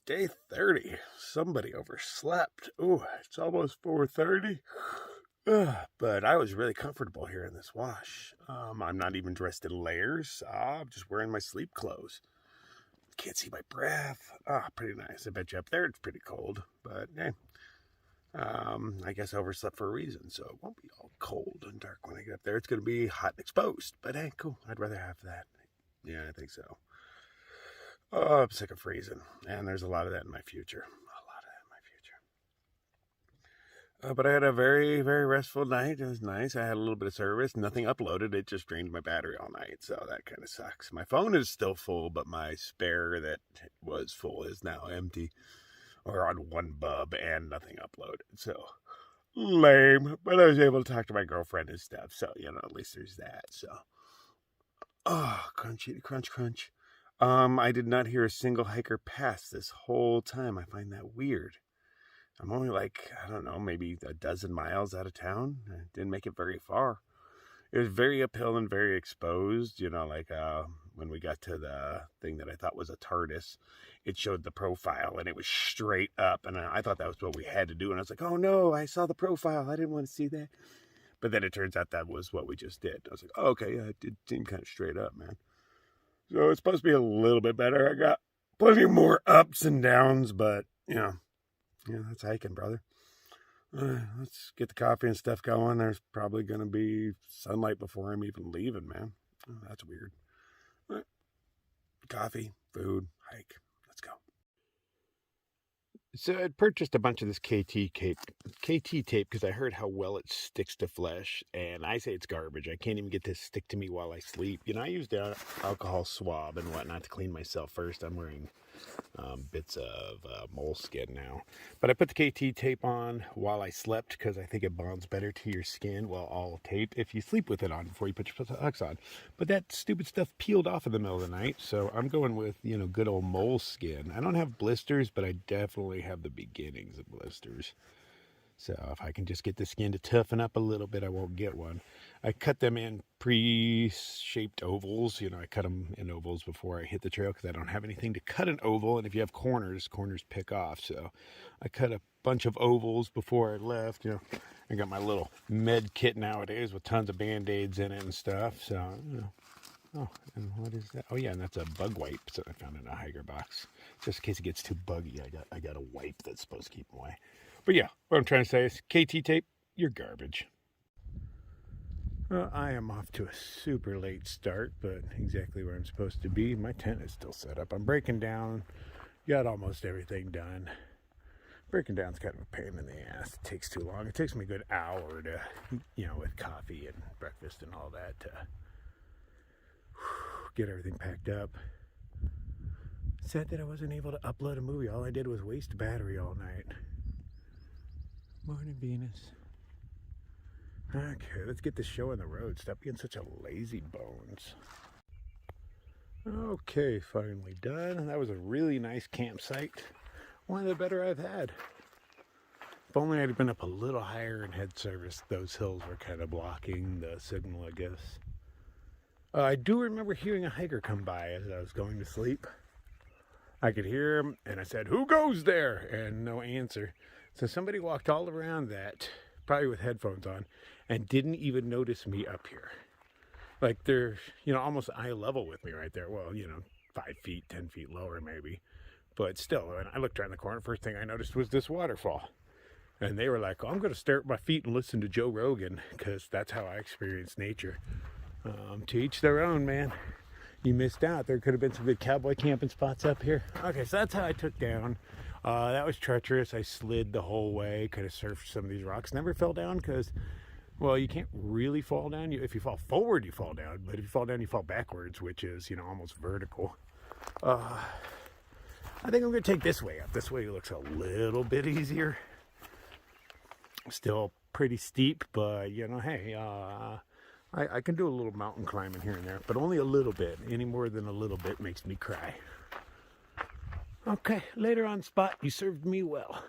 Day 30. Somebody overslept. Ooh, it's almost 4:30. But I was really comfortable here in this wash. I'm not even dressed in layers. I'm just wearing my sleep clothes. Can't see my breath. Pretty nice. I bet you up there it's pretty cold. But hey, I guess I overslept for a reason, so it won't be all cold and dark when I get up there. It's going to be hot and exposed. But hey, cool. I'd rather have that. Yeah, I think so. Oh, I'm sick of freezing, and there's a lot of that in my future. But I had a very, very restful night. It was nice. I had a little bit of service. Nothing uploaded. It just drained my battery all night, so that kind of sucks. My phone is still full, but my spare that was full is now empty, or on one bub, and nothing uploaded. So lame. But I was able to talk to my girlfriend and stuff, so at least there's that. So, crunchy, crunch. I did not hear a single hiker pass this whole time. I find that weird. I'm only I don't know, maybe a dozen miles out of town. I didn't make it very far. It was very uphill and very exposed, when we got to the thing that I thought was a TARDIS, it showed the profile and it was straight up. And I thought that was what we had to do. And I was like, oh no, I saw the profile. I didn't want to see that. But then it turns out that was what we just did. I was like, oh, okay, yeah, it did seem kind of straight up, man. So it's supposed to be a little bit better. I got plenty more ups and downs, but, that's hiking, brother. Let's get the coffee and stuff going. There's probably going to be sunlight before I'm even leaving, man. Oh, that's weird. Coffee, food, hike. Let's go. So I'd purchased a bunch of this KT tape because I heard how well it sticks to flesh, and I say it's garbage. I can't even get this to stick to me while I sleep. I use the alcohol swab and whatnot to clean myself first. I'm wearing bits of moleskin now, but I put the KT tape on while I slept because I think it bonds better to your skin. Well, all tape if you sleep with it on before you put your socks on, but that stupid stuff peeled off in the middle of the night, so I'm going with good old moleskin. I don't have blisters, but I definitely have the beginnings of blisters. So if I can just get the skin to toughen up a little bit, I won't get one. I cut them in pre-shaped ovals. I cut them in ovals before I hit the trail because I don't have anything to cut an oval. And if you have corners pick off. So I cut a bunch of ovals before I left. I got my little med kit nowadays with tons of Band-Aids in it and stuff. So, Oh, and what is that? Oh yeah, and that's a bug wipe that I found in a hiker box. Just in case it gets too buggy, I got a wipe that's supposed to keep them away. But yeah, what I'm trying to say is, KT tape, you're garbage. Well, I am off to a super late start, but exactly where I'm supposed to be. My tent is still set up. I'm breaking down. Got almost everything done. Breaking down's kind of a pain in the ass. It takes too long. It takes me a good hour to, with coffee and breakfast and all that, to get everything packed up. Sad that I wasn't able to upload a movie. All I did was waste battery all night. Morning, Venus. Okay, let's get this show on the road. Stop being such a lazy bones. Okay, finally done. That was a really nice campsite. One of the better I've had. If only I'd been up a little higher and had service. Those hills were kind of blocking the signal, I guess. I do remember hearing a hiker come by as I was going to sleep. I could hear him, and I said, "Who goes there?" And no answer. So somebody walked all around that, probably with headphones on, and didn't even notice me up here. Like they're, almost eye level with me right there. Well, 5 feet, 10 feet lower maybe. But still, when I looked around the corner, first thing I noticed was this waterfall. And they were like, I'm going to stare at my feet and listen to Joe Rogan, because that's how I experience nature. To each their own, man. You missed out. There could have been some good cowboy camping spots up here. Okay, so that's how I took down. That was treacherous. I slid the whole way. Could have surfed some of these rocks. Never fell down because, well, you can't really fall down. If you fall forward, you fall down. But if you fall down, you fall backwards, which is, almost vertical. I think I'm going to take this way up. This way looks a little bit easier. Still pretty steep, but, hey, I can do a little mountain climbing here and there, but only a little bit. Any more than a little bit makes me cry. Okay, later on spot, you served me well.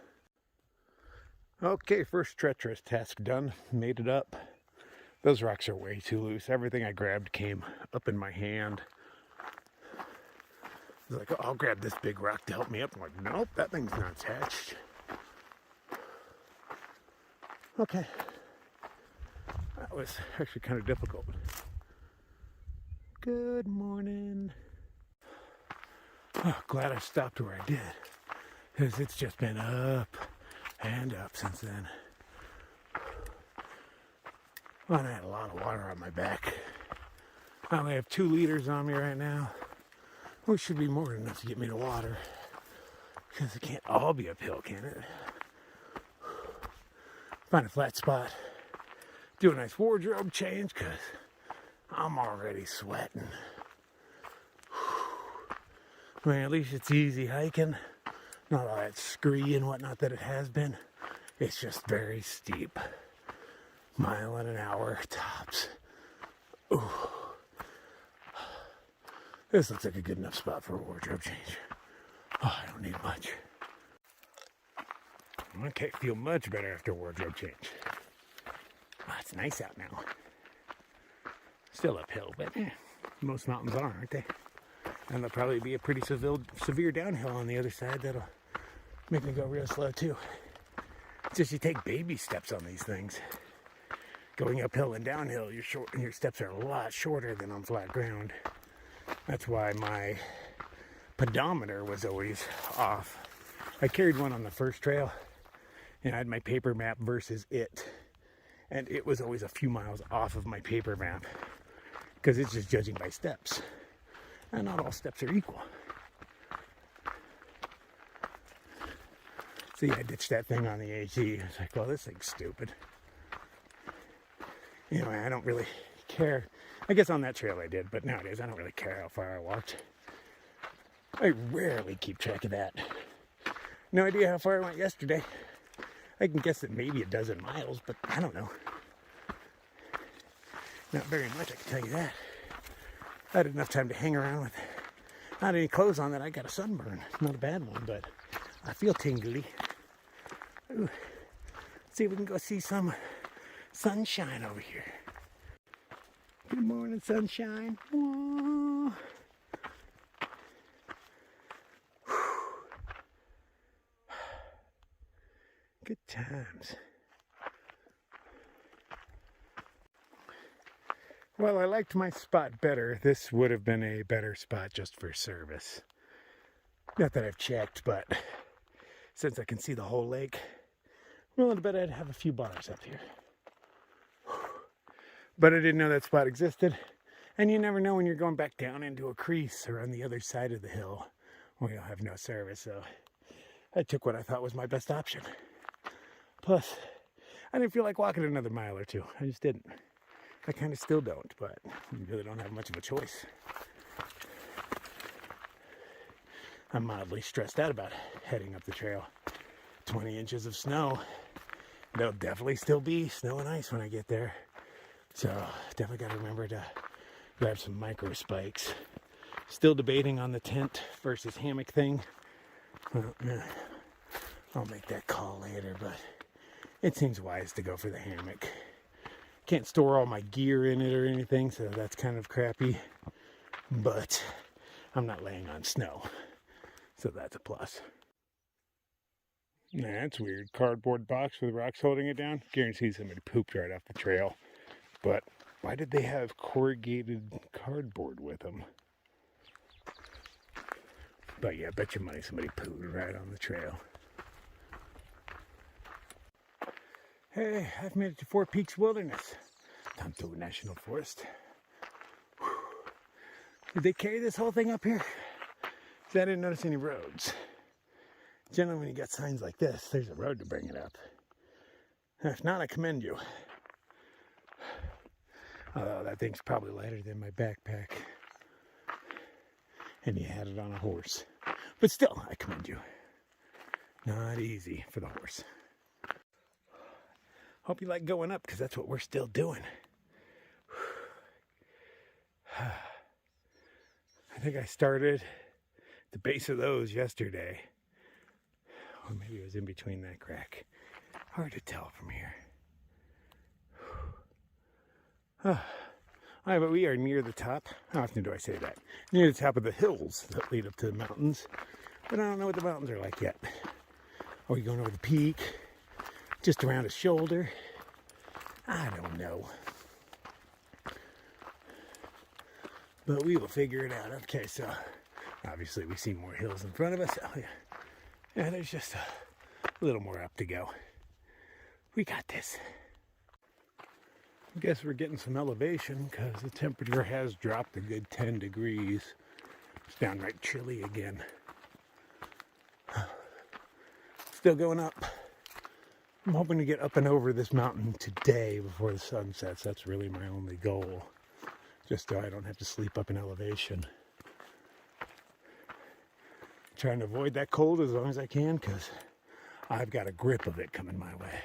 Okay, first treacherous task done. Made it up. Those rocks are way too loose. Everything I grabbed came up in my hand. He's like, oh, I'll grab this big rock to help me up. I'm like, nope, that thing's not attached. Okay. That was actually kind of difficult. Good morning. Oh, glad I stopped where I did, because it's just been up and up since then. Well, and I had a lot of water on my back. I only have 2 liters on me right now, which should be more than enough to get me to water, because it can't all be uphill, can it? Find a flat spot, do a nice wardrobe change, because I'm already sweating. I mean, at least it's easy hiking, not all that scree and whatnot that it has been. It's just very steep. Mile an hour tops. Ooh. This looks like a good enough spot for a wardrobe change. Oh, I don't need much. Okay, feel much better after a wardrobe change. Oh, it's nice out now. Still uphill, but most mountains are, aren't they? And there'll probably be a pretty severe downhill on the other side that'll make me go real slow too. It's just you take baby steps on these things. Going uphill and downhill, your steps are a lot shorter than on flat ground. That's why my pedometer was always off. I carried one on the first trail, and I had my paper map versus it. And it was always a few miles off of my paper map, because it's just judging by steps. And not all steps are equal. So yeah, I ditched that thing on the AZT. It's like, well, this thing's stupid. Anyway, I don't really care. I guess on that trail I did, but nowadays I don't really care how far I walked. I rarely keep track of that. No idea how far I went yesterday. I can guess that maybe a dozen miles, but I don't know. Not very much, I can tell you that. I had enough time to hang around with not any clothes on that I got a sunburn. Not a bad one, but I feel tingly. Ooh. Let's see if we can go see some sunshine over here. Good morning, sunshine. Whoa. Good times. Well, I liked my spot better. This would have been a better spot just for service. Not that I've checked, but since I can see the whole lake, I'm willing to bet I'd have a few bars up here. But I didn't know that spot existed. And you never know when you're going back down into a crease or on the other side of the hill where you'll have no service. So I took what I thought was my best option. Plus, I didn't feel like walking another mile or two. I just didn't. I kind of still don't, but you really don't have much of a choice. I'm mildly stressed out about heading up the trail. 20 inches of snow. There'll definitely still be snow and ice when I get there. So definitely got to remember to grab some micro spikes. Still debating on the tent versus hammock thing. Well, I'll make that call later, but it seems wise to go for the hammock. Can't store all my gear in it or anything, so that's kind of crappy. But I'm not laying on snow, so that's a plus. Nah, that's weird. Cardboard box with rocks holding it down. Guarantee somebody pooped right off the trail. But why did they have corrugated cardboard with them? But yeah, bet your money somebody pooped right on the trail. Hey, I've made it to Four Peaks Wilderness, Tonto National Forest. Whew. Did they carry this whole thing up here? Because I didn't notice any roads. Generally, when you got signs like this, there's a road to bring it up. If not, I commend you. Although that thing's probably lighter than my backpack. And you had it on a horse. But still, I commend you. Not easy for the horse. Hope you like going up, because that's what we're still doing. I think I started at the base of those yesterday. Or maybe it was in between that crack. Hard to tell from here. All right, but we are near the top. How often do I say that? Near the top of the hills that lead up to the mountains. But I don't know what the mountains are like yet. Are we going over the peak? Just around his shoulder? I don't know. But we will figure it out. Okay, so obviously we see more hills in front of us. Oh yeah. Yeah, there's just a little more up to go. We got this. I guess we're getting some elevation because the temperature has dropped a good 10 degrees. It's downright chilly again. Still going up. I'm hoping to get up and over this mountain today before the sun sets. That's really my only goal. Just so I don't have to sleep up in elevation. Trying to avoid that cold as long as I can because I've got a grip of it coming my way.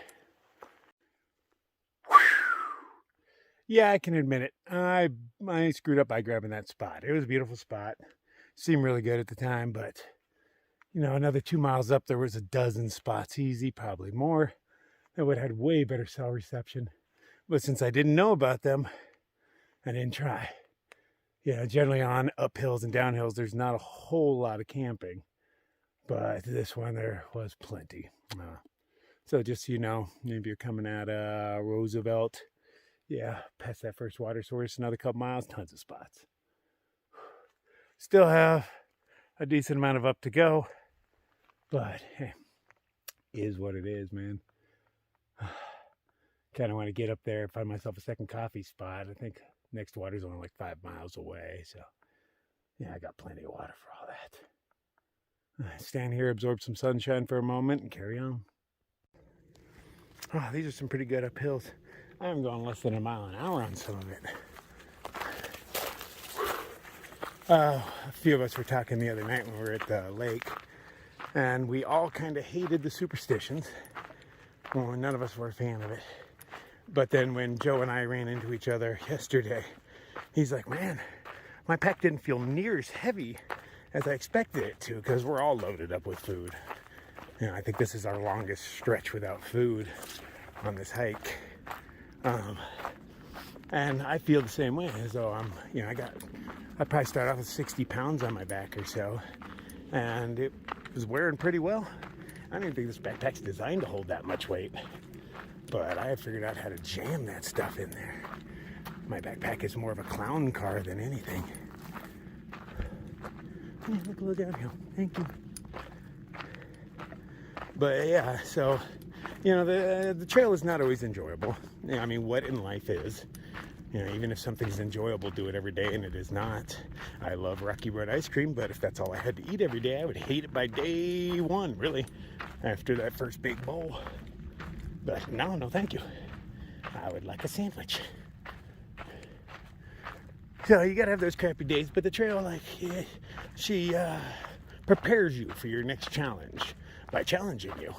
Yeah, I can admit it. I screwed up by grabbing that spot. It was a beautiful spot. Seemed really good at the time, but you know, another 2 miles up, there was a dozen spots easy, probably more, that would have had way better cell reception. But since I didn't know about them, I didn't try. Yeah, generally on uphills and downhills, there's not a whole lot of camping. But this one, there was plenty. So just so you know, maybe you're coming out of Roosevelt. Yeah, past that first water source, another couple miles, tons of spots. Still have a decent amount of up to go. But, hey, is what it is, man. Kind of want to get up there and find myself a second coffee spot. I think next water's only like 5 miles away. So, yeah, I got plenty of water for all that. Stand here, absorb some sunshine for a moment, and carry on. Oh, these are some pretty good uphills. I'm going less than a mile an hour on some of it. A few of us were talking the other night when we were at the lake, and we all kind of hated the superstitions. Well, none of us were a fan of it. But then when Joe and I ran into each other yesterday, he's like, man, my pack didn't feel near as heavy as I expected it to because we're all loaded up with food. You know, I think this is our longest stretch without food on this hike. And I feel the same way as though I probably started off with 60 pounds on my back or so, and it was wearing pretty well. I don't even think this backpack's designed to hold that much weight, but I have figured out how to jam that stuff in there. My backpack is more of a clown car than anything. Yeah, look a little downhill. Thank you. But yeah, so, you know, the trail is not always enjoyable. You know, I mean, what in life is? You know, even if something's enjoyable, do it every day, and it is not. I love Rocky Road ice cream, but if that's all I had to eat every day, I would hate it by day one, really, after that first big bowl. But no, thank you. I would like a sandwich. So you gotta have those crappy days, but the trail, like, she prepares you for your next challenge by challenging you.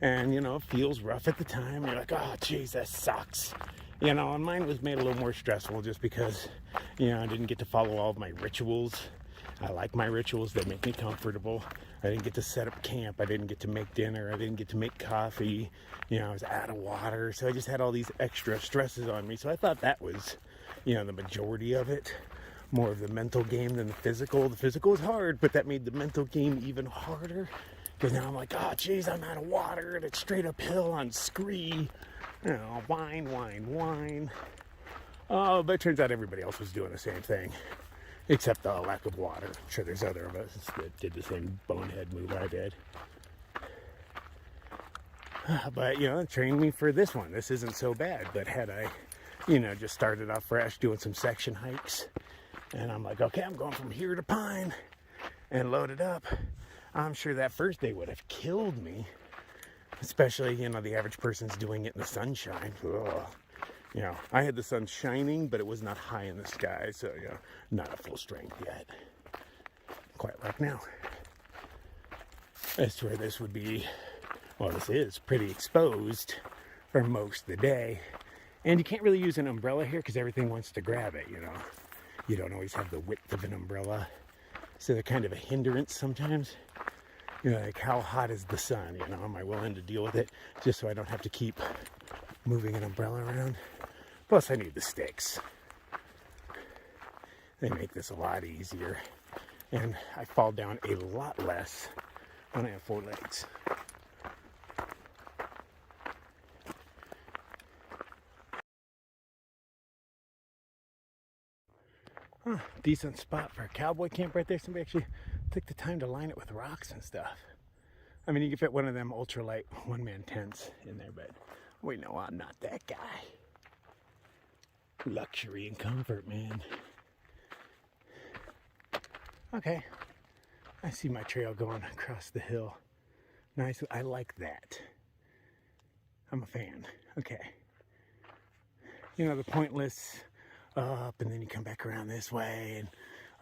And, you know, it feels rough at the time. You're like, oh, geez, that sucks. You know, and mine was made a little more stressful just because, you know, I didn't get to follow all of my rituals. I like my rituals. They make me comfortable. I didn't get to set up camp. I didn't get to make dinner. I didn't get to make coffee. You know, I was out of water. So I just had all these extra stresses on me. So I thought that was, you know, the majority of it. More of the mental game than the physical. The physical was hard, but that made the mental game even harder. Because now I'm like, oh, geez, I'm out of water. And it's straight uphill on scree. You know, whine. Oh, but it turns out everybody else was doing the same thing. Except the lack of water. I'm sure there's other of us that did the same bonehead move I did. But, you know, it trained me for this one. This isn't so bad. But had I, you know, just started off fresh doing some section hikes, and I'm like, okay, I'm going from here to Pine, and loaded up, I'm sure that first day would have killed me. Especially, you know, the average person's doing it in the sunshine. Ugh. You know, I had the sun shining, but it was not high in the sky, so, you know, not at full strength yet. Quite like now. As to where this would be, well, this is pretty exposed for most of the day. And you can't really use an umbrella here because everything wants to grab it, you know. You don't always have the width of an umbrella, so they're kind of a hindrance sometimes. You know, like, how hot is the sun? You know, am I willing to deal with it just so I don't have to keep moving an umbrella around? Plus, I need the sticks. They make this a lot easier. And I fall down a lot less when I have 4 legs. Huh, decent spot for a cowboy camp right there. Somebody actually took the time to line it with rocks and stuff. I mean, you can fit one of them ultralight one-man tents in there, but wait, no, I'm not that guy. Luxury and comfort, man. Okay, I see my trail going across the hill. Nice, I like that. I'm a fan. Okay. You know, the pointless up and then you come back around this way and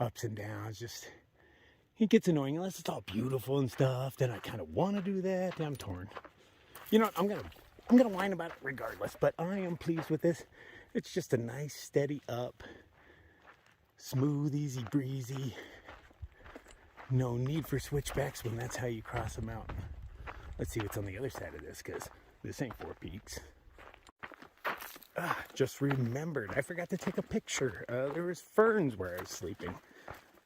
ups and downs, just, it gets annoying unless it's all beautiful and stuff. Then I kind of want to do that. I'm torn. You know what? I'm gonna whine about it regardless, but I am pleased with this. It's just a nice steady up, smooth, easy breezy. No need for switchbacks when that's how you cross a mountain. Let's see what's on the other side of this, because this ain't 4 peaks. Just remembered, I forgot to take a picture. There was ferns where I was sleeping.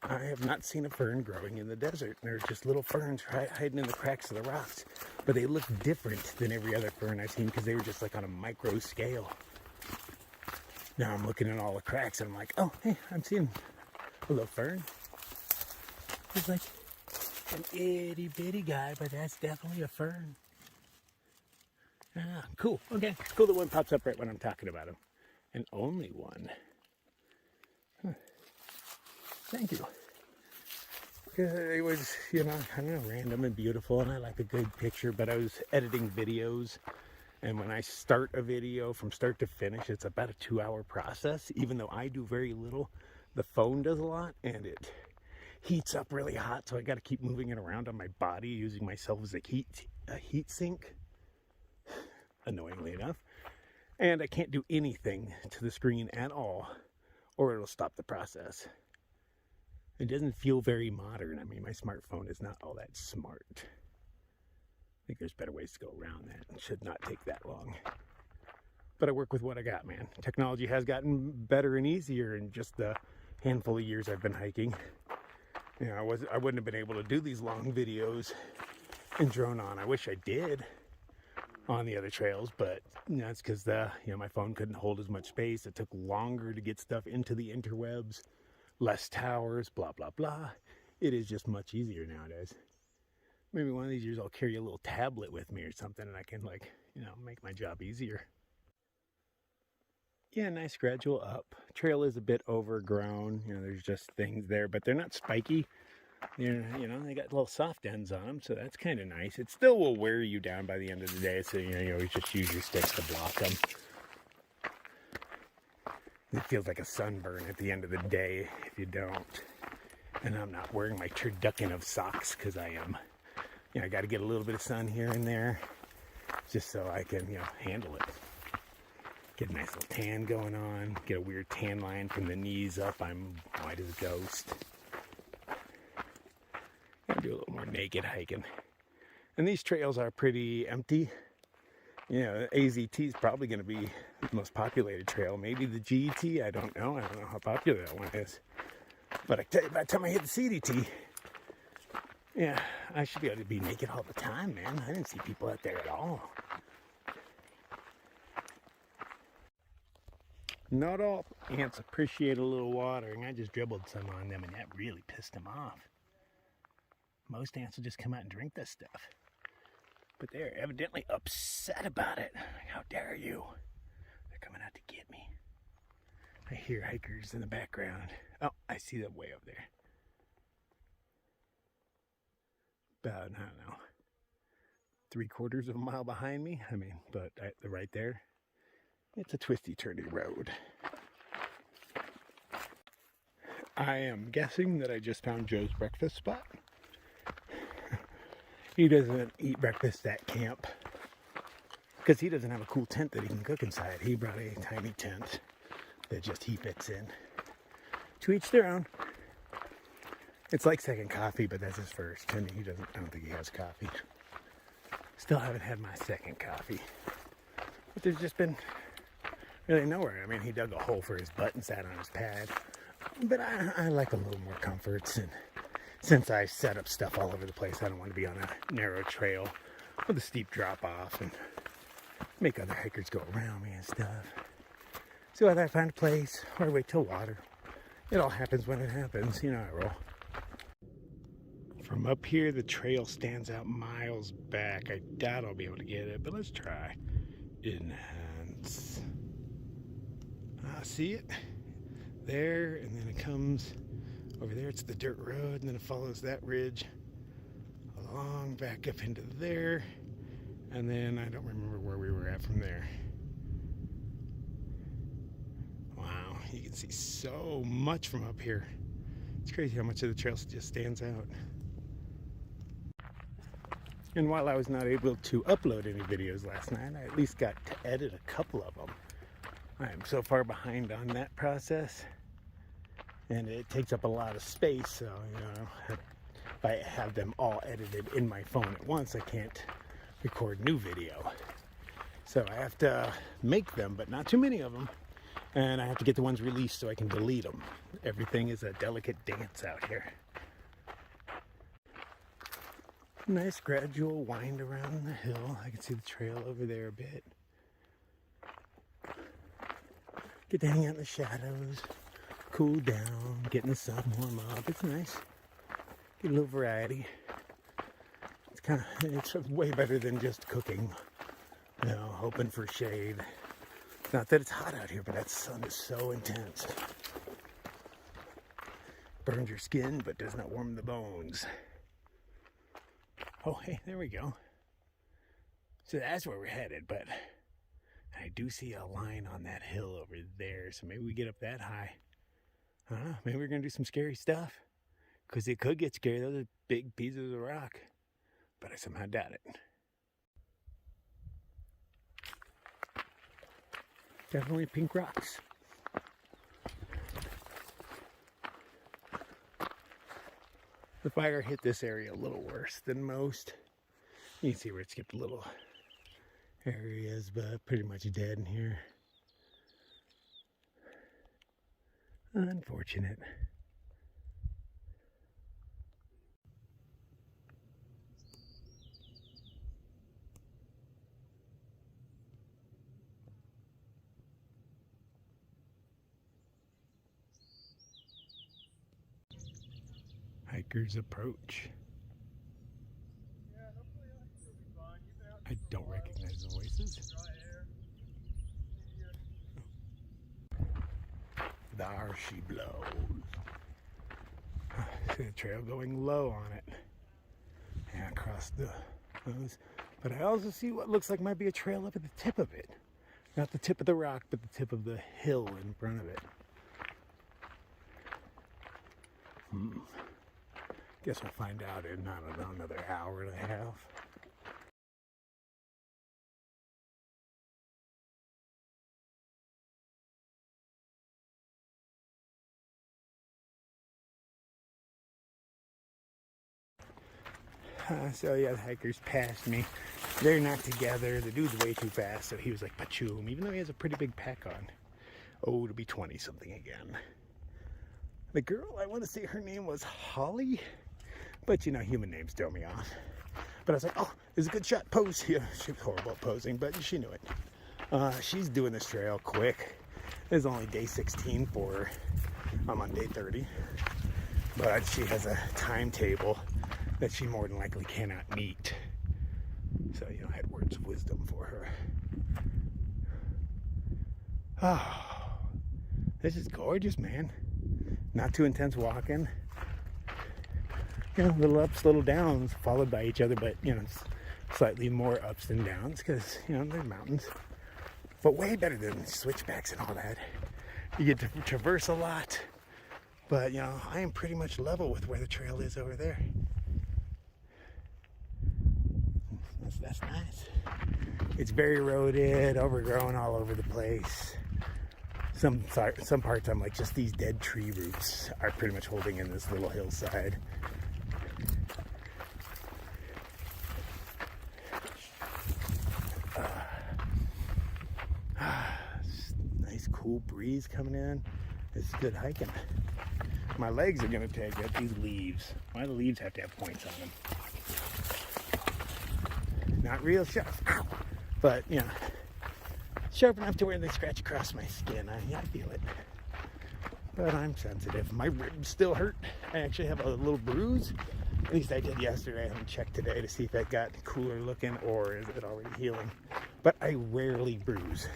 I have not seen a fern growing in the desert. They're just little ferns hiding in the cracks of the rocks. But they look different than every other fern I've seen because they were just like on a micro scale. Now I'm looking at all the cracks and I'm like, oh, hey, I'm seeing a little fern. It's like an itty bitty guy, but that's definitely a fern. Ah, cool. Okay, cool that one pops up right when I'm talking about him. And only one. Huh. Thank you. It was, you know, I don't know, random and beautiful, and I like a good picture, but I was editing videos, and when I start a video from start to finish, it's about a 2-hour process. Even though I do very little, the phone does a lot, and it heats up really hot, so I got to keep moving it around on my body, using myself as a heat sink. Annoyingly enough, and I can't do anything to the screen at all or it'll stop the process. It doesn't feel very modern. I mean, my smartphone is not all that smart. I think there's better ways to go around that. It should not take that long. But I work with what I got, man. Technology has gotten better and easier in just the handful of years I've been hiking. You know, I wouldn't have been able to do these long videos and drone on. I wish I did on the other trails, but you know, it's because my phone couldn't hold as much space. It took longer to get stuff into the interwebs, less towers, blah blah blah. It is just much easier nowadays. Maybe one of these years I'll carry a little tablet with me or something, and I can, like, you know, make my job easier. Yeah, nice gradual up. Trail is a bit overgrown. You know, there's just things there, but they're not spiky. You know, they got little soft ends on them, so that's kind of nice. It still will wear you down by the end of the day, so you know, you always just use your sticks to block them. It feels like a sunburn at the end of the day if you don't. And I'm not wearing my turducken of socks because I am. You know, I got to get a little bit of sun here and there just so I can, you know, handle it. Get a nice little tan going on. Get a weird tan line from the knees up. I'm white as a ghost. I'll do a little more naked hiking. And these trails are pretty empty. You know, AZT is probably going to be the most populated trail. Maybe the GT, I don't know. I don't know how popular that one is. But I tell you, by the time I hit the CDT, yeah, I should be able to be naked all the time, man. I didn't see people out there at all. Not all ants appreciate a little watering. I just dribbled some on them, and that really pissed them off. Most ants will just come out and drink this stuff. But they're evidently upset about it. How dare you? They're coming out to get me. I hear hikers in the background. Oh, I see them way up there. About, I don't know, 3/4 of a mile behind me. I mean, but right there, it's a twisty, turny road. I am guessing that I just found Joe's breakfast spot. He doesn't eat breakfast at camp because he doesn't have a cool tent that he can cook inside. He brought a tiny tent that just he fits in. To each their own. It's like second coffee, but that's his first. And I don't think he has coffee. Still haven't had my second coffee. But there's just been really nowhere. I mean, he dug a hole for his butt and sat on his pad. But I like a little more comforts, and since I set up stuff all over the place, I don't want to be on a narrow trail with a steep drop off and make other hikers go around me and stuff. So either I find a place or I wait till water. It all happens when it happens, you know how I roll. From up here, the trail stands out miles back. I doubt I'll be able to get it, but let's try. Enhance. See it? There, and then it comes over there. It's the dirt road, and then it follows that ridge along back up into there, and then I don't remember where we were at from there. Wow, you can see so much from up here. It's crazy how much of the trail just stands out. And while I was not able to upload any videos last night, I at least got to edit a couple of them. I am so far behind on that process, and it takes up a lot of space, so you know, if I have them all edited in my phone at once, I can't record new video. So I have to make them, but not too many of them, and I have to get the ones released so I can delete them. Everything is a delicate dance out here. Nice gradual wind around the hill. I can see the trail over there a bit. Get to hang out in the shadows, cool down, getting the sun warm up. It's nice. Get a little variety. It's way better than just cooking, you know, hoping for shade. Not that it's hot out here, but that sun is so intense. Burns your skin, but does not warm the bones. Oh, hey, there we go. So that's where we're headed, but I do see a line on that hill over there, so maybe we get up that high. Maybe we're going to do some scary stuff, because it could get scary. Those are big pieces of rock, but I somehow doubt it. Definitely pink rocks. The fire hit this area a little worse than most. You can see where it skipped little areas, but pretty much dead in here. Unfortunate. Hikers approach. I don't recognize the voices. There she blows. See the trail going low on it. And across those. But I also see what looks like might be a trail up at the tip of it. Not the tip of the rock, but the tip of the hill in front of it. Guess we'll find out in, I don't know, another hour and a half. So yeah, the hikers passed me. They're not together. The dude's way too fast, so he was like pachoom, even though he has a pretty big pack on. Oh, to be 20 something again. The girl, I want to say her name was Holly, but you know, human names throw me off. But I was like, oh, it's a good shot, pose. Yeah, she was horrible at posing, but she knew it. She's doing this trail quick. It's only day 16 for her. I'm on day 30, but she has a timetable that she more than likely cannot meet. So, you know, I had words of wisdom for her. Oh, this is gorgeous, man. Not too intense walking. You know, little ups, little downs, followed by each other, but, you know, slightly more ups than downs, because, you know, they're mountains. But way better than switchbacks and all that. You get to traverse a lot, but, you know, I am pretty much level with where the trail is over there. That's nice. It's very eroded, overgrown all over the place. Some parts I'm like, just these dead tree roots are pretty much holding in this little hillside. Nice cool breeze coming in. It's good hiking. my legs are going to take it. These leaves. Why do the leaves have to have points on them? Not real sharp. Ow. But, you know, sharp enough to where they scratch across my skin. I feel it. But I'm sensitive. My ribs still hurt. I actually have a little bruise. At least I did yesterday. I haven't checked today to see if that got cooler looking or is it already healing. But I rarely bruise.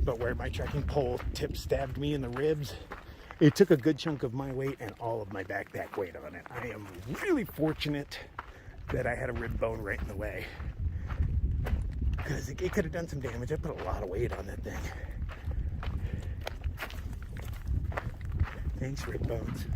But where my trekking pole tip stabbed me in the ribs, it took a good chunk of my weight and all of my backpack weight on it. I am really fortunate that I had a rib bone right in the way. Because it could have done some damage. I put a lot of weight on that thing. Thanks, rib bones.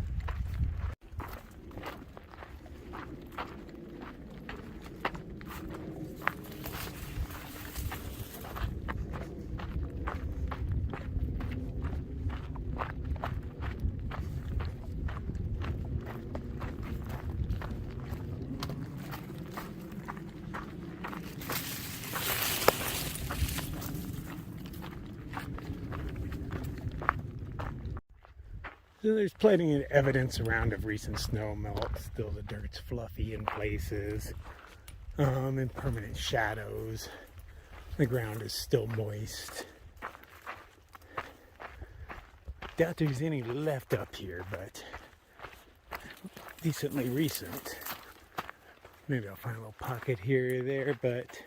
So there's plenty of evidence around of recent snow melt. Still the dirt's fluffy in places, and permanent shadows. The ground is still moist. Doubt there's any left up here, but decently recent. Maybe I'll find a little pocket here or there, but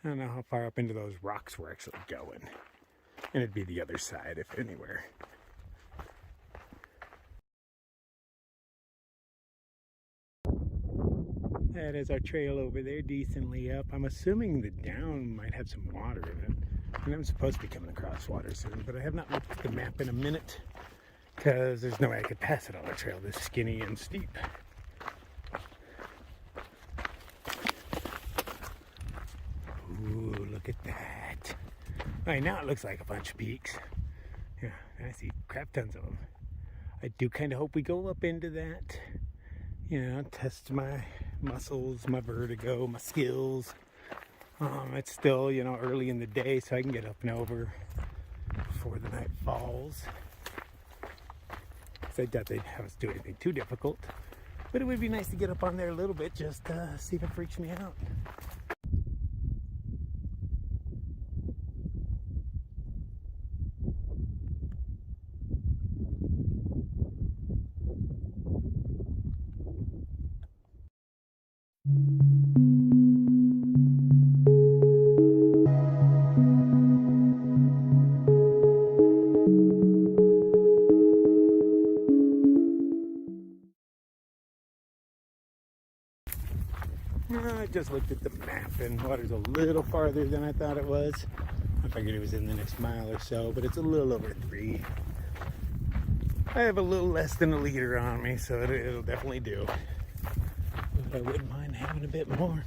I don't know how far up into those rocks we're actually going. And it'd be the other side, if anywhere. That is our trail over there, decently up. I'm assuming the down might have some water in it. And I'm supposed to be coming across water soon, but I have not looked at the map in a minute because there's no way I could pass it on a trail this skinny and steep. Ooh, look at that. All right, now it looks like a bunch of peaks. Yeah, I see crap tons of them. I do kind of hope we go up into that. You know, test my muscles, my vertigo, my skills. It's still, you know, early in the day, so I can get up and over before the night falls. So I doubt they'd have us do anything too difficult. But it would be nice to get up on there a little bit, just to see if it freaks me out. I just looked at the map and water's a little farther than I thought it was. I figured it was in the next mile or so, but it's a little over 3. I have a little less than a liter on me, so it'll definitely do. But I wouldn't mind having a bit more.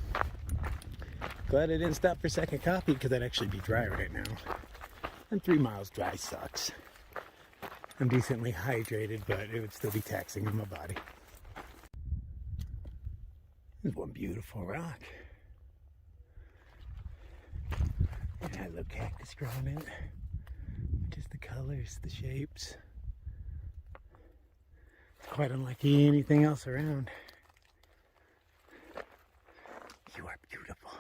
Glad I didn't stop for a second coffee because I'd actually be dry right now. And 3 miles dry sucks. I'm decently hydrated, but it would still be taxing on my body. There's one beautiful rock. It has a little cactus growing in it. Just the colors, the shapes. It's quite unlike anything else around. You are beautiful.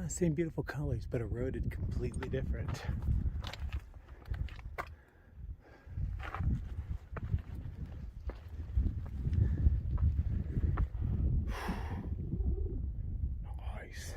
Same beautiful colors, but eroded completely different. Nice.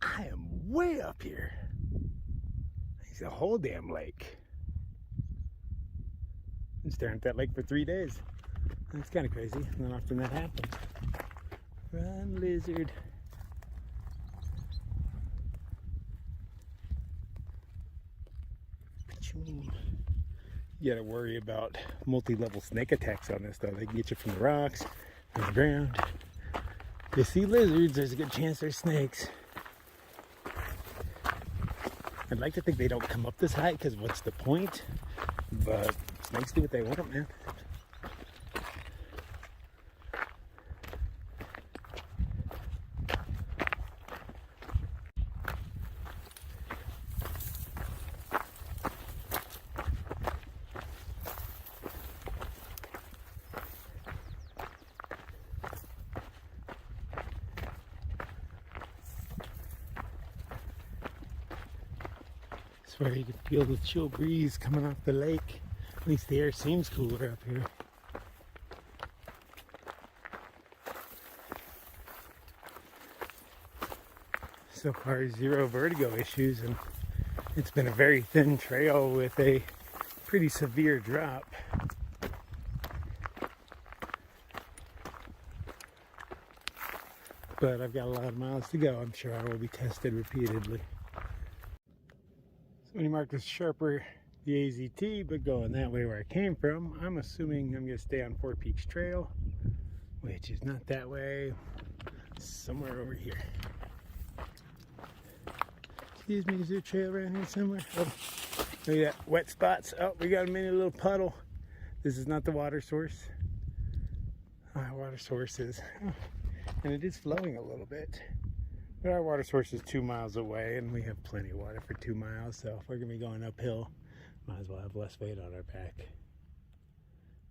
I am way up here. It's a whole damn lake. Been staring at that lake for 3 days. That's kind of crazy. And then often that happens. Run, lizard. You gotta worry about multi-level snake attacks on this though. They can get you from the rocks, from the ground. If you see lizards, there's a good chance they're snakes. I'd like to think they don't come up this high, because what's the point? But snakes do what they want, man. Where you can feel the chill breeze coming off the lake. At least the air seems cooler up here. So far, zero vertigo issues, and it's been a very thin trail with a pretty severe drop. But I've got a lot of miles to go. I'm sure I will be tested repeatedly. Somebody marked this sharper the AZT, but going that way where I came from, I'm assuming I'm going to stay on Four Peaks Trail, which is not that way, somewhere over here. Excuse me, is there a trail around here somewhere? Oh, look at that, wet spots. Oh, we got a mini little puddle. This is not the water source. Our water source is, and it is flowing a little bit. But our water source is 2 miles away, and we have plenty of water for 2 miles, so if we're going to be going uphill, might as well have less weight on our back.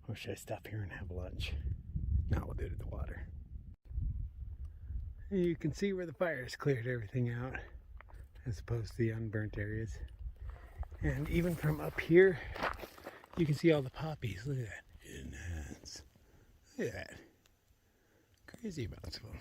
Or should I stop here and have lunch? No, we'll do it at the water. And you can see where the fires cleared everything out, as opposed to the unburnt areas. And even from up here, you can see all the poppies. Look at that. Enhance. Look at that. Crazy amounts of them.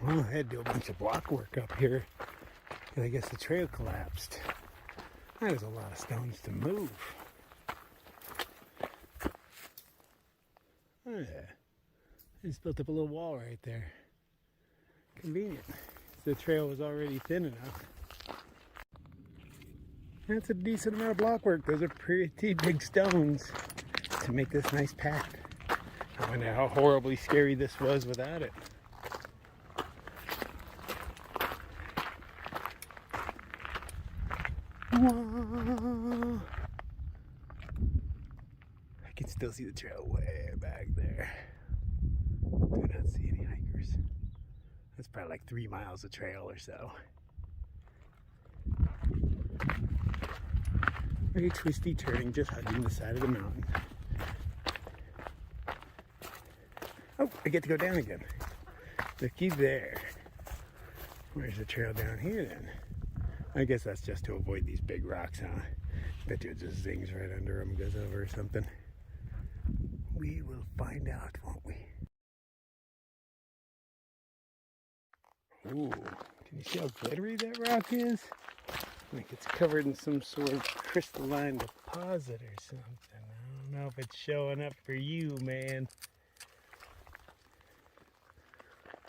Well, I had to do a bunch of block work up here, and I guess the trail collapsed. That was a lot of stones to move. Oh, yeah. I just built up a little wall right there. Convenient. The trail was already thin enough. That's a decent amount of block work. Those are pretty big stones to make this nice path. I wonder how horribly scary this was without it. Whoa. I can still see the trail way back there. Do not see any hikers. That's probably like 3 miles of trail or so. Very twisty turning, just hugging the side of the mountain. Oh, I get to go down again. Looky there. Where's the trail down here then? I guess that's just to avoid these big rocks, huh? Bet you it just zings right under them, goes over or something. We will find out, won't we? Ooh, can you see how glittery that rock is? Like it's covered in some sort of crystalline deposit or something. I don't know if it's showing up for you, man.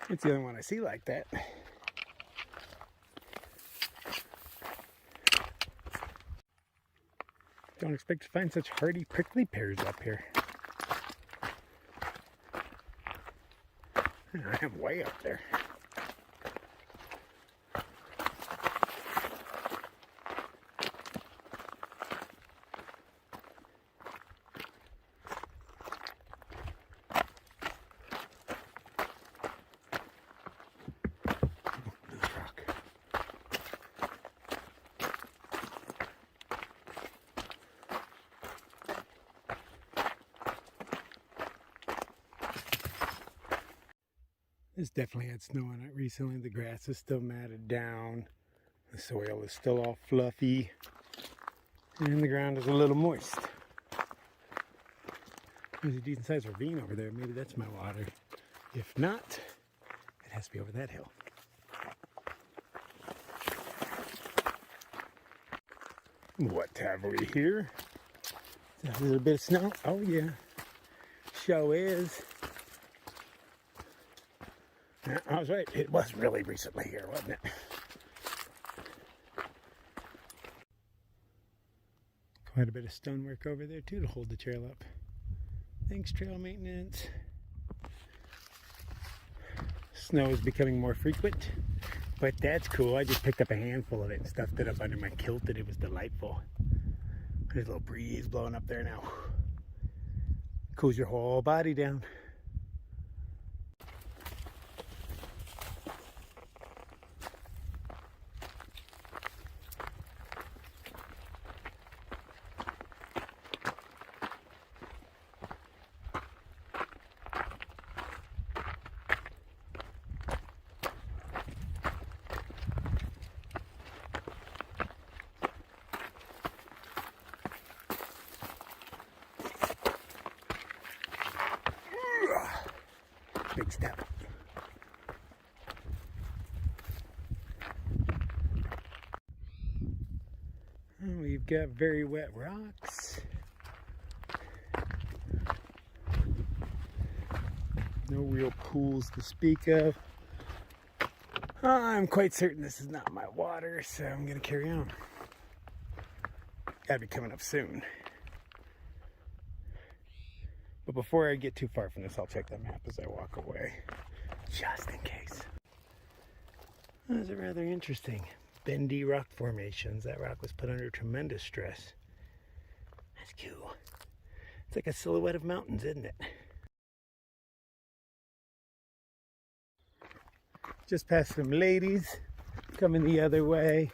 It's the only one I see like that. Don't expect to find such hardy prickly pears up here. I am way up there. This definitely had snow on it recently. The grass is still matted down. The soil is still all fluffy. And the ground is a little moist. There's a decent sized ravine over there. Maybe that's my water. If not, it has to be over that hill. What have we here? Is there a bit of snow? Oh yeah, show is. I was right. It was really recently here, wasn't it? Quite a bit of stonework over there too to hold the trail up. Thanks, trail maintenance. Snow is becoming more frequent, but that's cool. I just picked up a handful of it and stuffed it up under my kilt, and it was delightful. There's a little breeze blowing up there now. Cools your whole body down. Big step. And we've got very wet rocks. No real pools to speak of. I'm quite certain this is not my water, so I'm gonna carry on. Gotta be coming up soon. But before I get too far from this, I'll check that map as I walk away, just in case. Those are rather interesting. Bendy rock formations. That rock was put under tremendous stress. That's cool. It's like a silhouette of mountains, isn't it? Just passed some ladies coming the other way,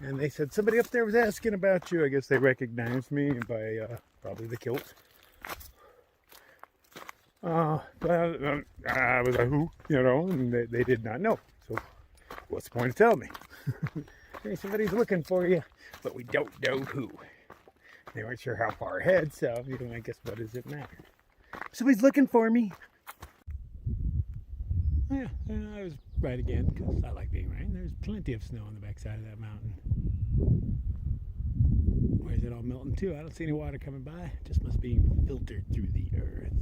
and they said somebody up there was asking about you. I guess they recognized me by probably the kilt. But I was like, who? You know, and they did not know. So what's the point of telling me? Hey, somebody's looking for you, but we don't know who. They weren't sure how far ahead, so you know, I guess what does it matter? Somebody's looking for me. Yeah, I was right again, because I like being right. There's plenty of snow on the backside of that mountain. Where's it all melting to? I don't see any water coming by. It just must be filtered through the earth.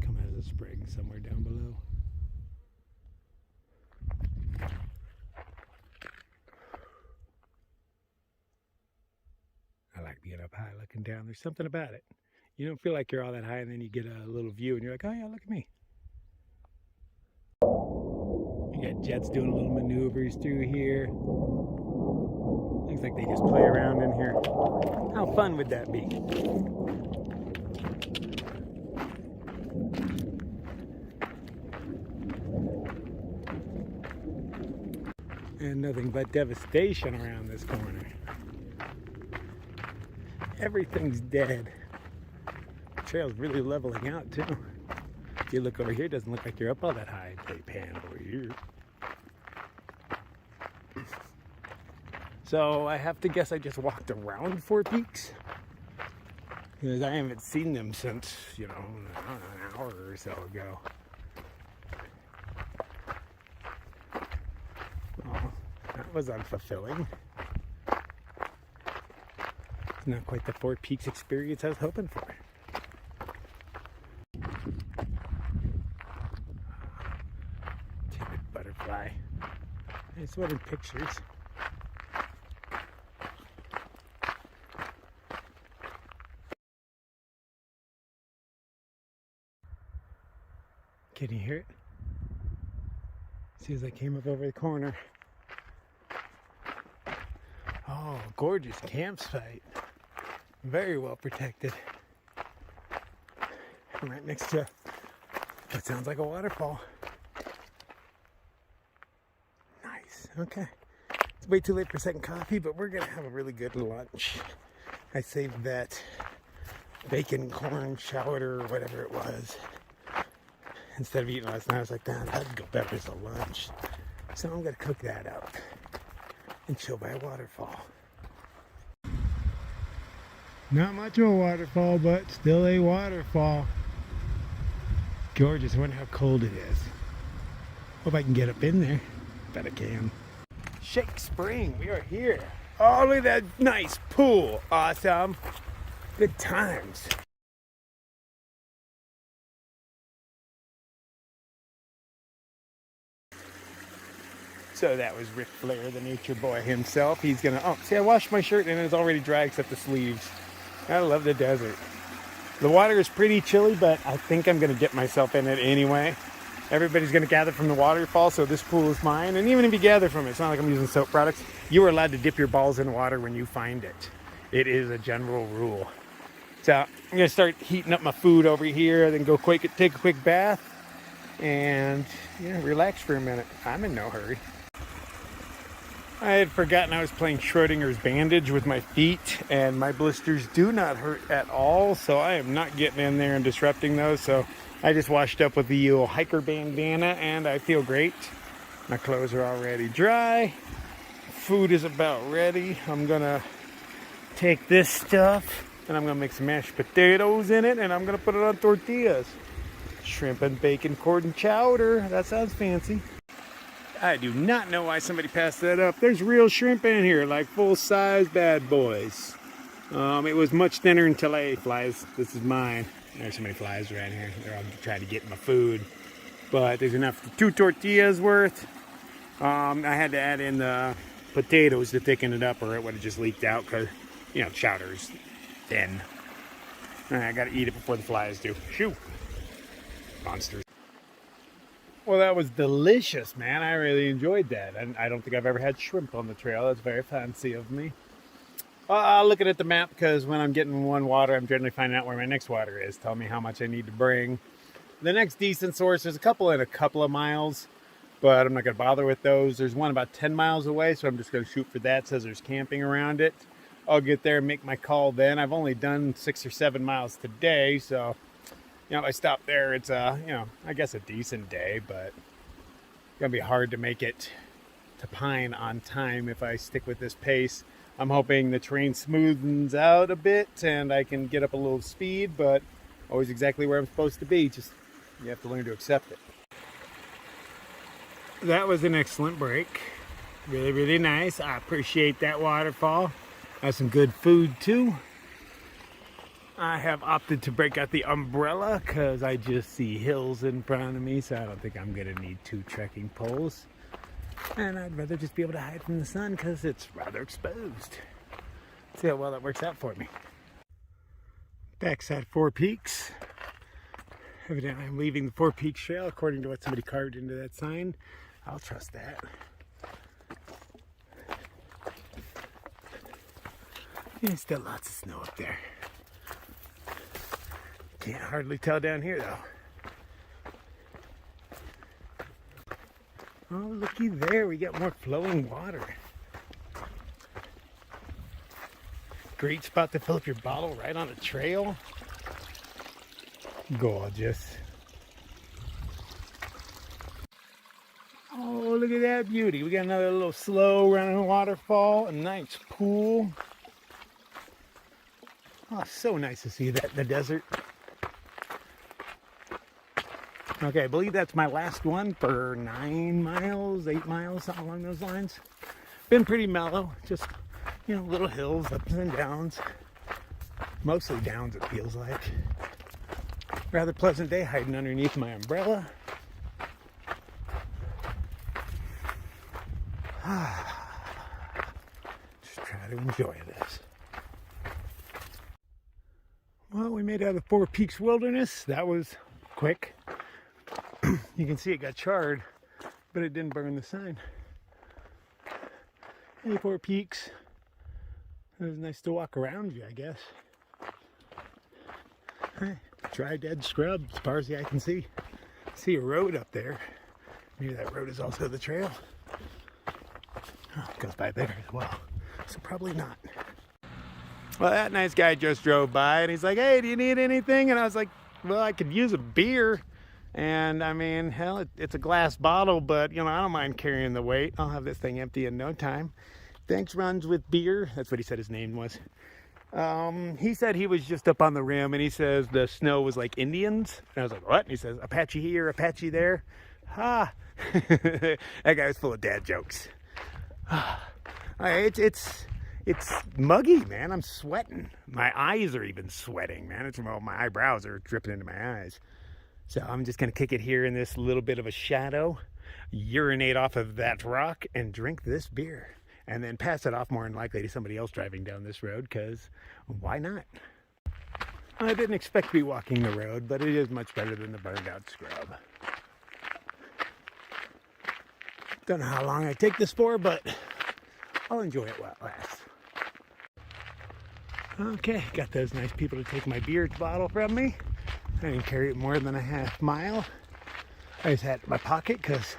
Come out as a spring somewhere down below. I like being up high looking down. There's something about it. You don't feel like you're all that high, and then you get a little view and you're like, oh yeah, look at me. You got jets doing little maneuvers through here. Looks like they just play around in here. How fun would that be? And nothing but devastation around this corner. Everything's dead. The trail's really leveling out too. If you look over here, it doesn't look like you're up all that high. They pan over here. So I have to guess I just walked around Four Peaks, because I haven't seen them since, you know, an hour or so ago. Oh, that was unfulfilling. It's not quite the Four Peaks experience I was hoping for. Timid butterfly. Nice one in pictures. Can you hear it? See, as I came up over the corner. Oh, gorgeous campsite. Very well protected. I'm right next to what sounds like a waterfall. Nice. Okay. It's way too late for second coffee, but we're going to have a really good lunch. I saved that bacon corn chowder or whatever it was. Instead of eating last night, I was like, damn, that'd go better as a lunch. So I'm going to cook that up and chill by a waterfall. Not much of a waterfall, but still a waterfall. Gorgeous. I wonder how cold it is. Hope I can get up in there. Bet I can. Shake Spring, we are here. Oh, look at that nice pool. Awesome. Good times. So that was Ric Flair, the nature boy himself. He's gonna, oh, see, I washed my shirt and it's already dry except the sleeves. I love the desert. The water is pretty chilly, but I think I'm gonna dip myself in it anyway. Everybody's gonna gather from the waterfall, so this pool is mine. And even if you gather from it, it's not like I'm using soap products. You are allowed to dip your balls in water when you find it. It is a general rule. So I'm gonna start heating up my food over here, then go take a quick bath, and relax for a minute. I'm in no hurry. I had forgotten I was playing Schrodinger's bandage with my feet, and my blisters do not hurt at all, so I am not getting in there and disrupting those. So I just washed up with the old hiker bandana, and I feel great. My clothes are already dry. Food is about ready. I'm gonna take this stuff, and I'm gonna make some mashed potatoes in it, and I'm gonna put it on tortillas. Shrimp and bacon cordon chowder. That sounds fancy. I do not know why somebody passed that up. There's real shrimp in here, like full-size bad boys. It was much thinner until I ate flies. This is mine. There's so many flies right here. They're all trying to get my food. But there's enough for 2 tortillas worth. I had to add in the potatoes to thicken it up, or it would have just leaked out because, chowder's thin. I gotta eat it before the flies do. Shoo! Monsters. Well, that was delicious, man. I really enjoyed that. And I don't think I've ever had shrimp on the trail. That's very fancy of me. Looking at the map, because when I'm getting one water, I'm generally finding out where my next water is. Tell me how much I need to bring. The next decent source, there's a couple in a couple of miles, but I'm not going to bother with those. There's one about 10 miles away, so I'm just going to shoot for that. It says there's camping around it. I'll get there and make my call then. I've only done 6 or 7 miles today, so if I stop there, it's I guess a decent day, but it's gonna be hard to make it to Pine on time if I stick with this pace. I'm hoping the terrain smoothens out a bit and I can get up a little speed, but always exactly where I'm supposed to be. Just you have to learn to accept it. That was an excellent break. Really, really nice. I appreciate that waterfall. Has some good food too. I have opted to break out the umbrella because I just see hills in front of me, so I don't think I'm going to need 2 trekking poles. And I'd rather just be able to hide from the sun because it's rather exposed. See how well that works out for me. Backside 4 Peaks. Evidently I'm leaving the 4 Peaks trail according to what somebody carved into that sign. I'll trust that. There's still lots of snow up there. Can't hardly tell down here though. Oh, looky there, we got more flowing water. Great spot to fill up your bottle right on the trail. Gorgeous. Oh, look at that beauty. We got another little slow running waterfall, a nice pool. Oh, so nice to see that in the desert. Okay, I believe that's my last one for 9 miles, 8 miles, something along those lines. Been pretty mellow, just, little hills, ups and downs. Mostly downs, it feels like. Rather pleasant day hiding underneath my umbrella. Just try to enjoy this. Well, we made it out of the 4 Peaks Wilderness. That was quick. You can see it got charred, but it didn't burn the sign. Hey, 4 Peaks. It was nice to walk around you, I guess. Hey, dry dead scrub as far as the eye can see. See a road up there. Maybe that road is also the trail. Oh, it goes by there as well. So probably not. Well, that nice guy just drove by and he's like, hey, do you need anything? And I was like, well, I could use a beer. And I mean, hell, it's a glass bottle, but I don't mind carrying the weight. I'll have this thing empty in no time. Thanks runs with beer. That's what he said his name was. He said he was just up on the rim, and he says the snow was like Indians. And I was like, what? And he says, Apache here, Apache there. Ha! That guy was full of dad jokes. It's muggy, man. I'm sweating. My eyes are even sweating, man. Well, my eyebrows are dripping into my eyes. So I'm just going to kick it here in this little bit of a shadow, urinate off of that rock, and drink this beer. And then pass it off more than likely to somebody else driving down this road, because why not? I didn't expect to be walking the road, but it is much better than the burned out scrub. Don't know how long I take this for, but I'll enjoy it while it lasts. Okay, got those nice people to take my beer bottle from me. I didn't carry it more than a half mile. I just had it in my pocket because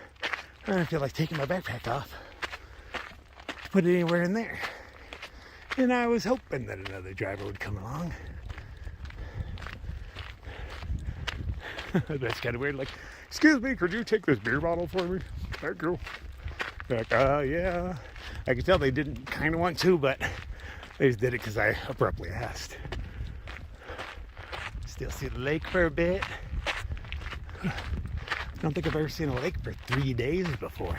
I don't feel like taking my backpack off to put it anywhere in there. And I was hoping that another driver would come along. That's kind of weird. Like, excuse me, could you take this beer bottle for me? Thank you. They're like, yeah. I could tell they didn't kind of want to, but they just did it because I abruptly asked. Still see the lake for a bit. I don't think I've ever seen a lake for 3 days before.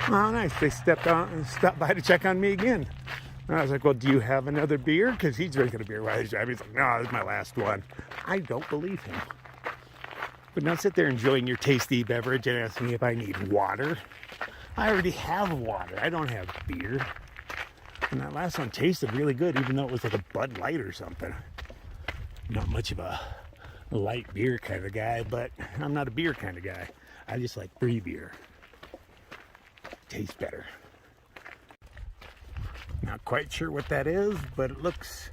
Oh, nice. They stopped by to check on me again. And I was like, well, do you have another beer? Because he's drinking a beer while he's driving. He's like, no, this is my last one. I don't believe him. But don't sit there enjoying your tasty beverage and ask me if I need water. I already have water. I don't have beer. And that last one tasted really good, even though it was like a Bud Light or something. Not much of a light beer kind of guy, but I'm not a beer kind of guy. I just like free beer. Tastes better. Not quite sure what that is, but it looks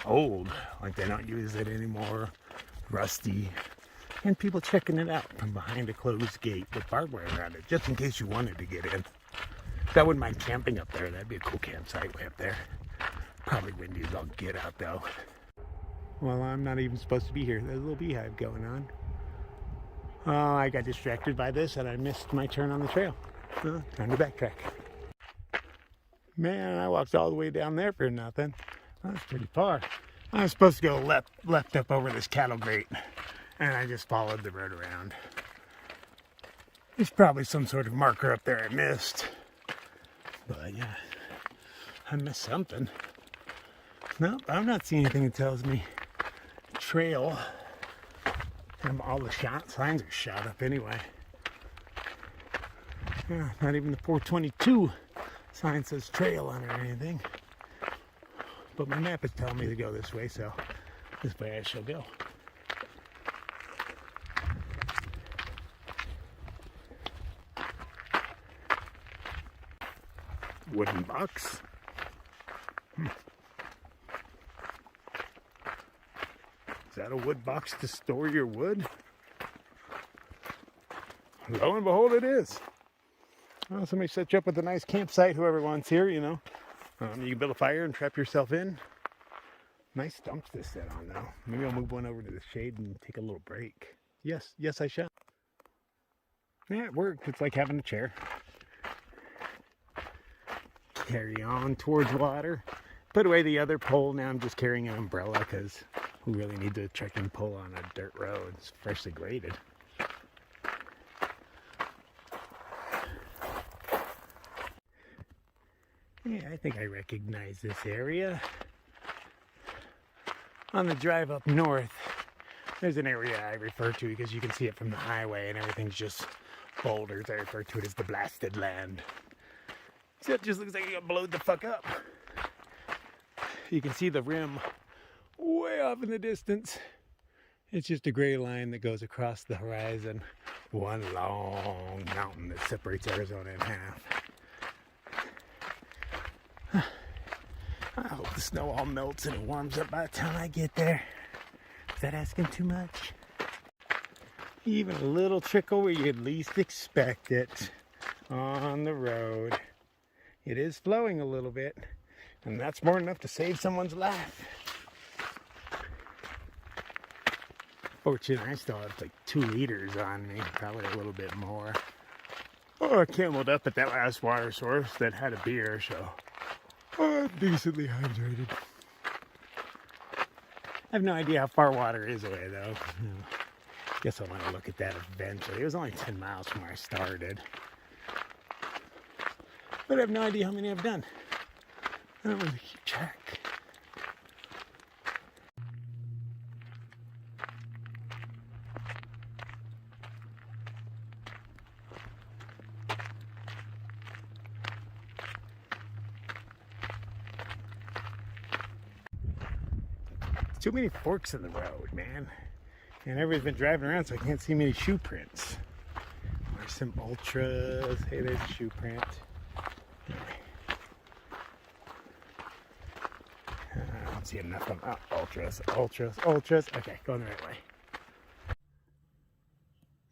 old, like they don't use it anymore. Rusty. And people checking it out from behind a closed gate with barbed wire around it, just in case you wanted to get in. I wouldn't mind camping up there. That'd be a cool campsite way up there. Probably windy as all get out though. Well, I'm not even supposed to be here. There's a little beehive going on. Oh, I got distracted by this and I missed my turn on the trail. Well, time to backtrack. Man, I walked all the way down there for nothing. That's pretty far. I was supposed to go left up over this cattle grate, and I just followed the road around. There's probably some sort of marker up there I missed. But yeah, I missed something. No, I'm not seeing anything that tells me trail. And all the signs are shot up anyway. Yeah, not even the 422 sign says trail on it or anything. But my map is telling me to go this way, so this way I shall go. Wooden box. Is that a wood box to store your wood? Lo and behold, it is. Well, somebody set you up with a nice campsite, whoever wants here, you know. You can build a fire and trap yourself in. Nice stumps to sit on, though. Maybe I'll move one over to the shade and take a little break. Yes, I shall. Yeah, it worked. It's like having a chair. Carry on towards water. Put away the other pole. Now I'm just carrying an umbrella because we really need to check and pull on a dirt road. It's freshly graded. Yeah, I think I recognize this area. On the drive up north, there's an area I refer to because you can see it from the highway and everything's just boulders. I refer to it as the blasted land. Except it just looks like it got blowed the fuck up. You can see the rim way off in the distance. It's just a gray line that goes across the horizon. One long mountain that separates Arizona in half. I hope the snow all melts and it warms up by the time I get there. Is that asking too much? Even a little trickle where you at least expect it on the road. It is flowing a little bit, and that's more than enough to save someone's life. Fortunately, I still have like 2 liters on me, probably a little bit more. Oh, I cameled up at that last water source that had a beer, so I'm decently hydrated. I have no idea how far water is away, though. Guess I want to look at that eventually. It was only 10 miles from where I started. But I have no idea how many I've done. I don't really keep track. Too many forks in the road, man. And everybody's been driving around, so I can't see many shoe prints. There's some ultras. Hey, there's a shoe print. I don't see enough of them. Oh, ultras. Okay, going the right way.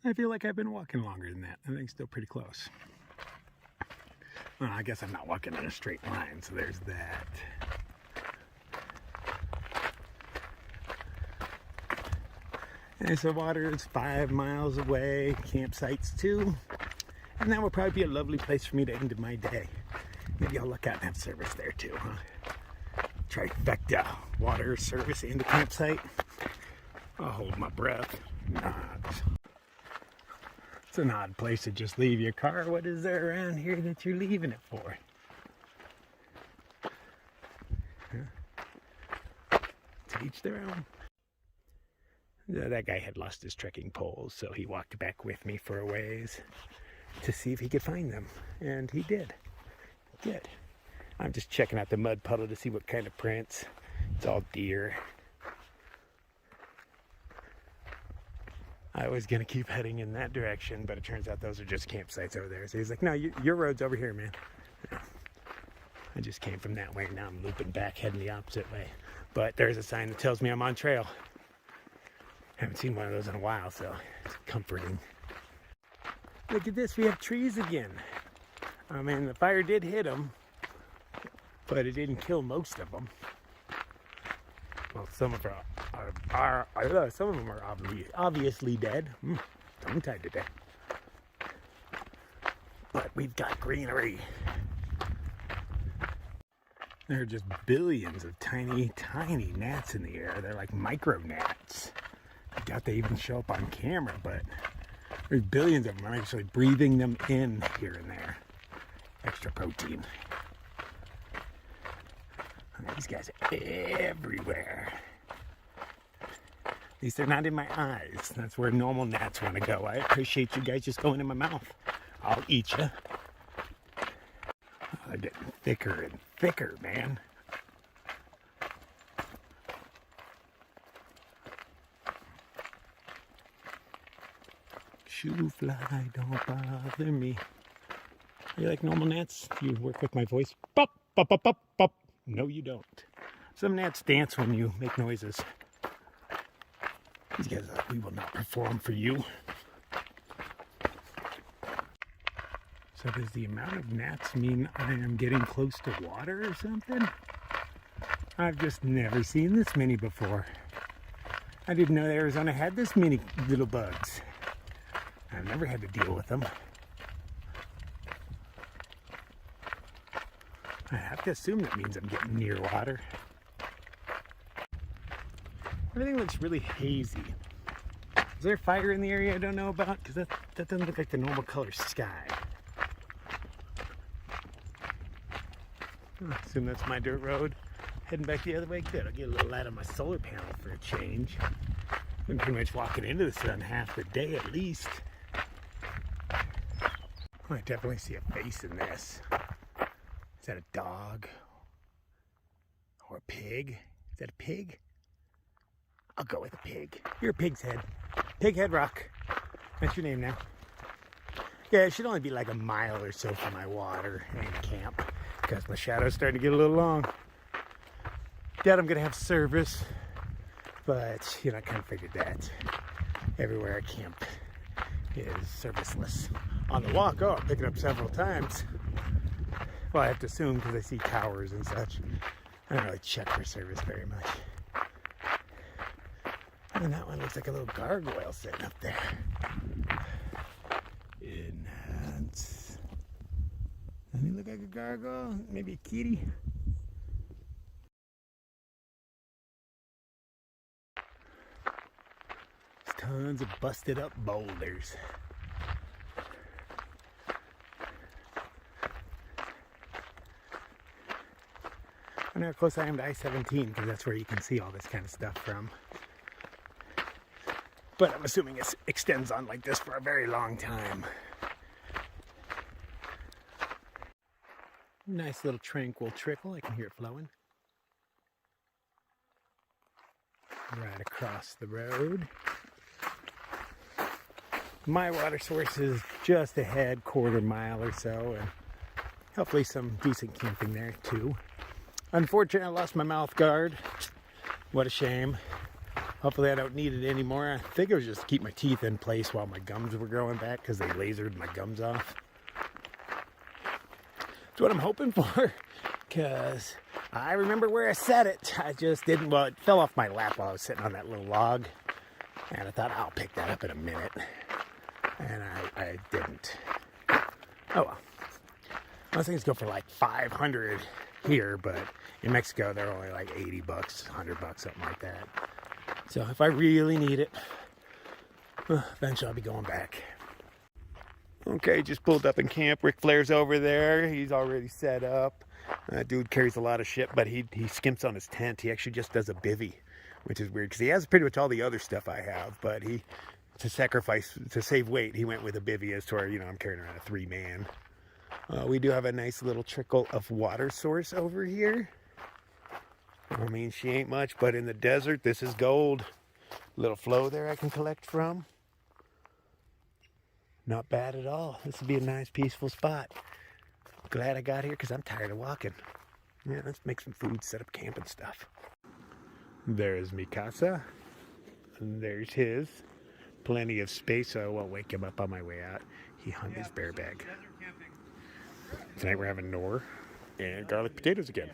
I feel like I've been walking longer than that. I think still pretty close. Well, I guess I'm not walking in a straight line, so there's that. And so water is 5 miles away, campsites too. And that would probably be a lovely place for me to end my day. Maybe I'll look out and have service there too, huh? Trifecta, water, service, and a campsite. I'll hold my breath. It's an odd place to just leave your car. What is there around here that you're leaving it for? Huh? To each their own. That guy had lost his trekking poles, so he walked back with me for a ways to see if he could find them. And he did. Good. I'm just checking out the mud puddle to see what kind of prints. It's all deer. I was going to keep heading in that direction, but it turns out those are just campsites over there. So he's like, no, your road's over here, man. I just came from that way, and now I'm looping back, heading the opposite way. But there's a sign that tells me I'm on trail. Haven't seen one of those in a while, so it's comforting. Look at this, we have trees again. I mean, the fire did hit them, but it didn't kill most of them. Well, some of them are obviously dead. Tongue-tied today. But we've got greenery. There are just billions of tiny, tiny gnats in the air. They're like micro gnats. I doubt they even show up on camera, but there's billions of them. I'm actually breathing them in here and there. Extra protein. These guys are everywhere. At least they're not in my eyes. That's where normal gnats want to go. I appreciate you guys just going in my mouth. I'll eat you. Oh, they're getting thicker and thicker, man. Shoo fly, don't bother me. Are you like normal gnats? Do you work with my voice? Pop, pop, pop, pop, pop. No, you don't. Some gnats dance when you make noises. These guys are like, we will not perform for you. So does the amount of gnats mean I am getting close to water or something? I've just never seen this many before. I didn't know Arizona had this many little bugs. I've never had to deal with them. I have to assume that means I'm getting near water. Everything looks really hazy. Is there fire in the area I don't know about? Because that doesn't look like the normal color sky. I assume that's my dirt road. Heading back the other way. Good, I'll get a little light on my solar panel for a change. Been pretty much walking into the sun half the day at least. I definitely see a face in this. Is that a dog? Or a pig? Is that a pig? I'll go with a pig. You're a pig's head. Pig Head Rock. That's your name now. Yeah, it should only be like a mile or so from my water and camp. Because my shadow's starting to get a little long. Doubt I'm going to have service. But, I kind of figured that. Everywhere I camp is serviceless. On the walk, I'm picking up several times. Well, I have to assume because I see towers and such. I don't really check for service very much. And that one looks like a little gargoyle sitting up there. Enhance. Doesn't he look like a gargoyle? Maybe a kitty? tons of busted up boulders. I know how close I am to I-17 because that's where you can see all this kind of stuff from. But I'm assuming it extends on like this for a very long time. Nice little tranquil trickle. I can hear it flowing. Right across the road. My water source is just ahead, quarter mile or so, and hopefully some decent camping there too. Unfortunately, I lost my mouth guard. What a shame. Hopefully I don't need it anymore. I think it was just to keep my teeth in place while my gums were growing back because they lasered my gums off. That's what I'm hoping for, because I remember where I set it. I just didn't, well, it fell off my lap while I was sitting on that little log, and I thought I'll pick that up in a minute, and I didn't. Oh well. Those things go for like $500 here, but in Mexico they're only like $80, $100, something like that. So if I really need it, eventually I'll be going back. Okay, just pulled up in camp. Ric Flair's over there. He's already set up. Dude carries a lot of shit, but he skimps on his tent. He actually just does a bivvy, which is weird because he has pretty much all the other stuff I have, but to save weight, he went with a bivvy as to where, I'm carrying around a 3-man. We do have a nice little trickle of water source over here. I mean, she ain't much, but in the desert, this is gold. Little flow there I can collect from. Not bad at all. This would be a nice, peaceful spot. Glad I got here because I'm tired of walking. Yeah, let's make some food, set up camp and stuff. There's mi casa. And there's his. Plenty of space, so I won't wake him up on my way out. He hung his bear bag. Tonight we're having Knorr and garlic potatoes again.